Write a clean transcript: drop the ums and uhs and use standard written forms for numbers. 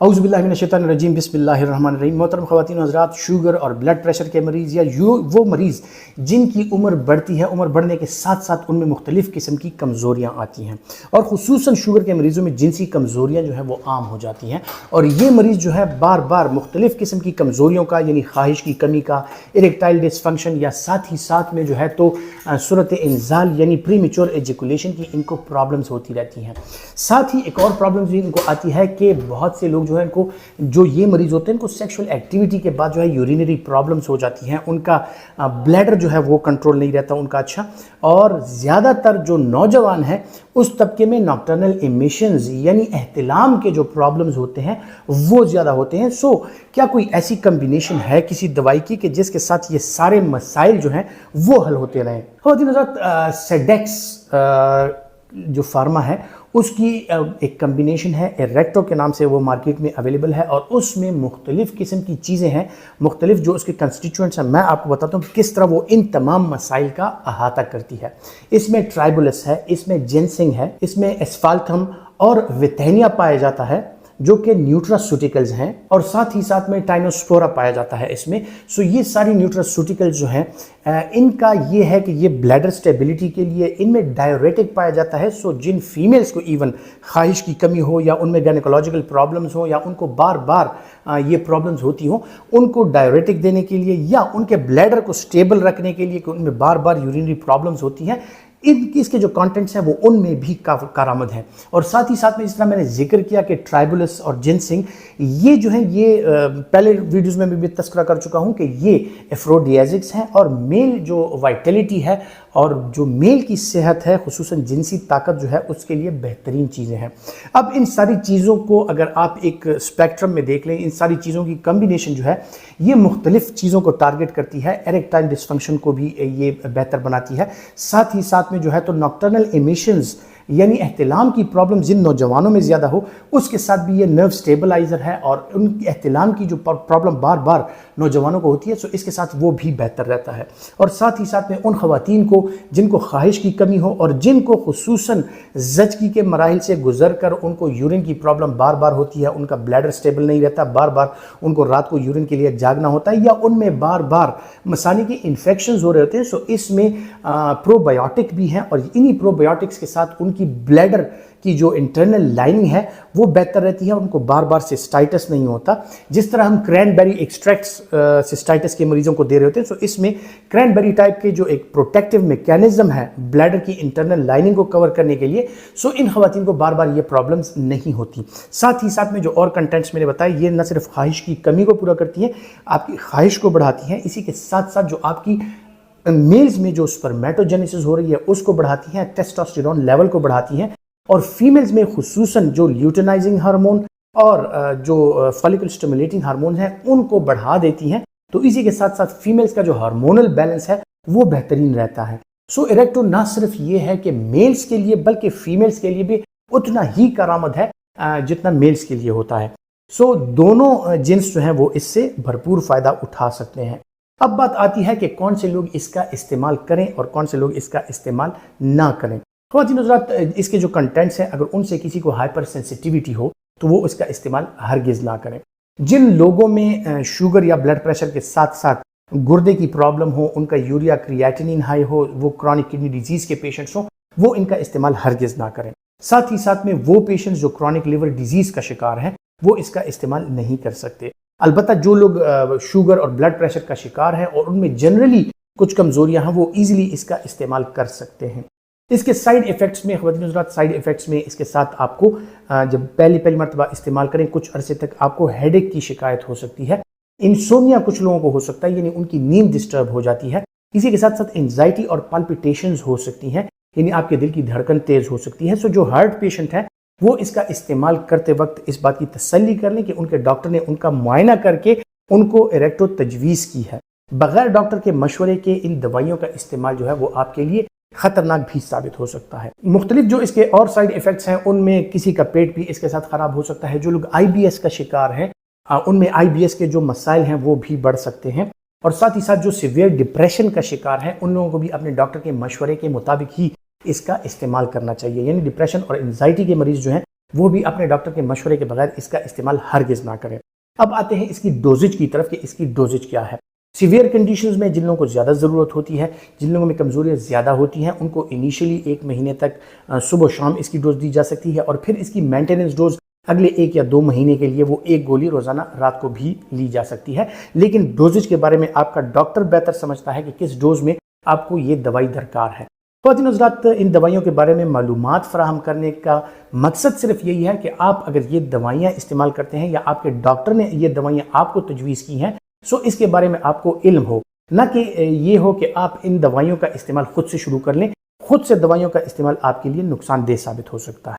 औज़ुबिल्लाहिमिनश्शैतानिर्रजीम बिस्मिल्लाहिर्रहमानिर्रहीम। मोहतरम ख़वातीन हज़रात, शुगर और ब्लड प्रेशर के मरीज़ या वो मरीज़ जिनकी उम्र बढ़ती है, उम्र बढ़ने के साथ साथ उनमें मुख्तलिफ़ किस्म की कमज़ोरियाँ आती हैं और ख़ुसूसन शुगर के मरीज़ों में जिनसी कमज़ोरियाँ जो है वो आम हो जाती हैं। और ये मरीज़ जो है बार बार मुख्तलिफ़ किस्म की कमज़ोरियों का यानी ख्वाहिश की कमी का, इरेक्टाइल डिसफंक्शन या साथ ही साथ में जो है तो सूरत इंज़ाल यानी प्री मैच्योर एजुकेशन की इनको प्रॉब्लम्स होती रहती हैं। साथ ही एक और प्रॉब्लम भी इनको आती है कि बहुत से लोग जो है इनको जो ये मरीज होते हैं इनको सेक्सुअल एक्टिविटी के बाद जो है यूरिनरी प्रॉब्लम्स हो जाती हैं, उनका ब्लैडर जो है वो कंट्रोल नहीं रहता उनका अच्छा। और ज़्यादातर जो नौजवान हैं उस तबके में नॉक्टर्नल इमिशंस यानी एहतिलाम के जो प्रॉब्लम्स होते हैं वो ज़्यादा होते हैं। सो क्या कोई ऐसी कम्बिनेशन है किसी दवाई की कि जिसके साथ ये सारे मसाइल जो हैं वो हल होते रहें? सेडेक्स जो फार्मा है उसकी एक कम्बिनेशन है इरेक्टो के नाम से, वो मार्केट में अवेलेबल है और उसमें मुख्तलिफ़ किस्म की चीज़ें हैं, मुख्तलिफ जो उसके कंस्टिट्यूएंट्स हैं। मैं आपको बताता हूँ किस तरह वो इन तमाम मसाइल का अहाता करती है। इसमें ट्राइबुलस है, इसमें जिनसिंग है, इसमें एस्फाल्थम और विथेनिया पाया जाता है जो कि न्यूट्रास्यूटिकल्स हैं, और साथ ही साथ में टाइनोस्पोरा पाया जाता है इसमें। सो ये सारी न्यूट्रास्यूटिकल्स जो हैं इनका ये है कि ये ब्लैडर स्टेबिलिटी के लिए, इनमें डायरेटिक पाया जाता है। सो जिन फीमेल्स को इवन ख्वाहिश की कमी हो या उनमें गायनेकोलॉजिकल प्रॉब्लम्स हो या उनको बार बार ये प्रॉब्लम्स होती हो, उनको डायरेटिक देने के लिए या उनके ब्लैडर को स्टेबल रखने के लिए कि उनमें बार बार यूरिनरी प्रॉब्लम्स होती हैं, इसके जो कंटेंट्स हैं वो उनमें भी कारआमद हैं। और साथ ही साथ में जिस तरह मैंने जिक्र किया कि ट्राइबुलस और जिनसिंग ये जो है ये पहले वीडियोस में भी तस्करा कर चुका हूं कि ये एफ्रोडियाजिक्स हैं और मेल जो वाइटलिटी है और जो मेल की सेहत है, खुसूसन जिनसी ताकत जो है उसके लिए बेहतरीन चीज़ें हैं। अब इन सारी चीज़ों को अगर आप एक स्पेक्ट्रम में देख लें, इन सारी चीज़ों की कम्बिनेशन जो है ये मुख्तलिफ चीज़ों को टारगेट करती है। इरेक्टाइल डिसफंक्शन को भी ये बेहतर बनाती है। साथ ही साथ में जो है तो नॉक्टर्नल इमिशंस यानी एहतिलाम की प्रॉब्लम जिन नौजवानों में ज़्यादा हो उसके साथ भी ये नर्व स्टेबलाइज़र है और उनकी एहतिलाम की जो प्रॉब्लम बार बार नौजवानों को होती है सो इसके साथ वो भी बेहतर रहता है। और साथ ही साथ में उन ख़वातीन को जिनको ख्वाहिश की कमी हो और जिनको खुसूसन ज़चगी के मराहिल से गुजर कर उनको यूरिन की प्रॉब्लम बार बार होती है, उनका ब्लैडर स्टेबल नहीं रहता, बार बार उनको रात को यूरिन के लिए जागना होता है या उनमें बार बार मसाने के इन्फेक्शन हो रहे होते हैं, सो इसमें प्रोबायोटिक भी हैं और इन्हीं प्रोबायोटिक्स के साथ उनकी ब्लैडर की जो इंटरनल लाइनिंग है वो बेहतर रहती है, उनको बार बार सिस्टाइटिस नहीं होता। जिस तरह हम क्रैनबेरी एक्सट्रैक्ट्स सिस्टाइटिस के मरीजों को दे रहे होते हैं, सो इसमें क्रैनबेरी टाइप के जो एक प्रोटेक्टिव मैकेनिज्म है ब्लैडर की इंटरनल लाइनिंग को कवर करने के लिए, सो इन खवातीन को बार बार ये प्रॉब्लम्स नहीं होती। साथ ही साथ में जो और कंटेंट्स मैंने बताए ये न सिर्फ ख्वाहिश की कमी को पूरा करती हैं, आपकी ख्वाहिश को बढ़ाती हैं, इसी के साथ साथ जो आपकी मेल्स में जो स्पर्मेटोजेनेसिस हो रही है उसको बढ़ाती हैं, टेस्टोस्टेरोन लेवल को बढ़ाती हैं, और फीमेल्स में खुसूसन जो ल्यूटेनाइजिंग हार्मोन और जो फॉलिकल स्टिमुलेटिंग हार्मोन हैं उनको बढ़ा देती हैं। तो इसी के साथ साथ फीमेल्स का जो हार्मोनल बैलेंस है वो बेहतरीन रहता है। सो इरेक्टो ना सिर्फ ये है कि मेल्स के लिए बल्कि फीमेल्स के लिए भी उतना ही कारआमद है जितना मेल्स के लिए होता है। सो दोनों जिन्स जो हैं वो इससे भरपूर फ़ायदा उठा सकते हैं। अब बात आती है कि कौन से लोग इसका इस्तेमाल करें और कौन से लोग इसका इस्तेमाल ना करें। ख़वातीन हज़रात, इसके जो कंटेंट्स हैं अगर उनसे किसी को हाइपर सेंसिटिविटी हो तो वो इसका इस्तेमाल हरगिज़ ना करें। जिन लोगों में शुगर या ब्लड प्रेशर के साथ साथ गुर्दे की प्रॉब्लम हो, उनका यूरिया क्रिएटिनिन हाई हो, वो क्रॉनिक किडनी डिजीज़ के पेशेंट्स हो, वो इनका इस्तेमाल हरगिज़ ना करें। साथ ही साथ में वो पेशेंट्स जो क्रॉनिक लिवर डिजीज़ का शिकार हैं वो इसका इस्तेमाल नहीं कर सकते। अलबत्ता जो लोग शुगर और ब्लड प्रेशर का शिकार है और उनमें जनरली कुछ कमजोरियां हैं वो इजीली इसका इस्तेमाल कर सकते हैं। इसके साइड इफ़ेक्ट्स में ख़वातीन हज़रात, साइड इफ़ेक्ट्स में इसके साथ आपको जब पहली मरतबा इस्तेमाल करें कुछ अरसे तक आपको हेडेक की शिकायत हो सकती है, इंसोमिया कुछ लोगों को हो सकता है यानी उनकी नींद डिस्टर्ब हो जाती है, इसी के साथ साथ एंजाइटी और पल्पिटेशंस हो सकती हैं यानी आपके दिल की धड़कन तेज़ हो सकती है। सो जो हार्ट पेशेंट है वो इसका इस्तेमाल करते वक्त इस बात की तसल्ली कर लें कि उनके डॉक्टर ने उनका मुआयना करके उनको इरेक्टो तजवीज़ की है। बगैर डॉक्टर के मशवरे के इन दवाइयों का इस्तेमाल जो है वो आपके लिए ख़तरनाक भी साबित हो सकता है। मुख्तलिफ जो इसके और साइड इफ़ेक्ट्स हैं उनमें किसी का पेट भी इसके साथ ख़राब हो सकता है। जो लोग IBS का शिकार हैं उनमें IBS के जो मसाइल हैं वो भी बढ़ सकते हैं, और साथ ही साथ जो सीवियर डिप्रेशन का शिकार हैं उन लोगों को भी अपने डॉक्टर के मशवरे के मुताबिक ही इसका इस्तेमाल करना चाहिए। यानी डिप्रेशन और एंजाइटी के मरीज जो हैं वो भी अपने डॉक्टर के मशवरे के बगैर इसका इस्तेमाल हरगिज़ ना करें। अब आते हैं इसकी डोजेज की तरफ कि इसकी डोजेज क्या है। सीवियर कंडीशंस में जिन लोगों को ज़्यादा ज़रूरत होती है, जिन लोगों में कमज़ोरियाँ ज़्यादा होती हैं, उनको इनिशियली 1 महीने तक सुबह शाम इसकी डोज दी जा सकती है और फिर इसकी मेंटेनेंस डोज अगले 1 या 2 महीने के लिए वो 1 गोली रोज़ाना रात को भी ली जा सकती है। लेकिन डोजेज के बारे में आपका डॉक्टर बेहतर समझता है कि किस डोज में आपको ये दवाई दरकार है। ख़वातीन हज़रात, इन दवाइयों के बारे में मालूमात फ़राहम करने का मकसद सिर्फ यही है कि आप अगर ये दवाइयाँ इस्तेमाल करते हैं या आपके डॉक्टर ने ये दवाइयाँ आपको तजवीज़ की हैं, सो इसके बारे में आपको इल्म हो, ना कि ये हो कि आप इन दवाइयों का इस्तेमाल खुद से शुरू कर लें। खुद से दवाइयों का इस्तेमाल आपके लिए नुकसानदेह साबित हो सकता है।